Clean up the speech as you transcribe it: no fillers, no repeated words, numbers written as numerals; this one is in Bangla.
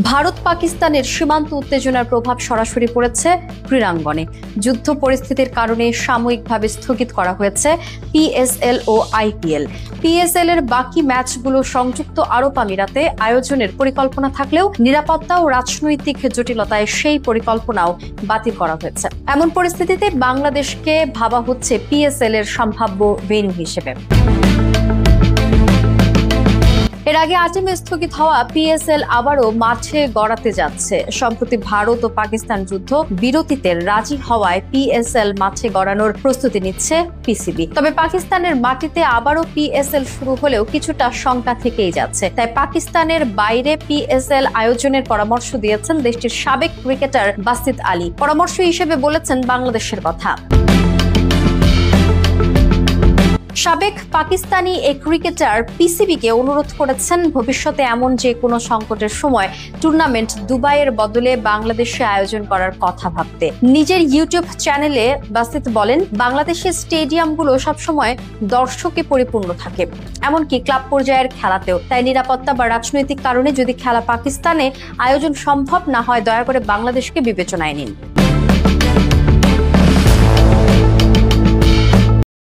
ভারত পাকিস্তানের সীমান্ত উত্তেজনার প্রভাব সরাসরি পড়েছে ক্রীড়াঙ্গনে। যুদ্ধ পরিস্থিতির কারণে সাময়িকভাবে স্থগিত করা হয়েছে পিএসএল ও আইপিএল। পিএসএল এর বাকি ম্যাচগুলো সংযুক্ত আরব আমিরাতে আয়োজনের পরিকল্পনা থাকলেও নিরাপত্তা ও রাজনৈতিক জটিলতায় সেই পরিকল্পনাও বাতিল করা হয়েছে। এমন পরিস্থিতিতে বাংলাদেশকে ভাবা হচ্ছে পিএসএল এর সম্ভাব্য ভেন্যু হিসেবে। এর আগে 8 মে স্থগিত হওয়া পিএসএল আবারও মাঠে গড়াতে যাচ্ছে। সম্প্রতি ভারত ও পাকিস্তান যুদ্ধ বিরতিতে রাজি হওয়ায় পিএসএল মাঠে গড়ানোর প্রস্তুতি নিচ্ছে পিসিবি। তবে পাকিস্তানের মাটিতে আবারও পিএসএল শুরু হলেও কিছুটা শঙ্কা থেকেই যাচ্ছে। তাই পাকিস্তানের বাইরে পিএসএল আয়োজনের পরামর্শ দিয়েছেন দেশটির সাবেক ক্রিকেটার বাসিত আলী। পরামর্শ হিসেবে বলেছেন বাংলাদেশের কথা। সাবেক পাকিস্তানি এই ক্রিকেটার পিসিবিকে অনুরোধ করেছেন ভবিষ্যতে এমন যে কোনো সংকটের সময় টুর্নামেন্ট দুবাইয়ের বদলে বাংলাদেশে আয়োজন করার কথা ভাবতে। নিজের ইউটিউব চ্যানেলে বাসিত বলেন, বাংলাদেশের স্টেডিয়ামগুলো সবসময় দর্শকে পরিপূর্ণ থাকে, এমনকি ক্লাব পর্যায়ের খেলাতেও। তাই নিরাপত্তা বা রাজনৈতিক কারণে যদি খেলা পাকিস্তানে আয়োজন সম্ভব না হয়, দয়া করে বাংলাদেশকে বিবেচনায় নিন।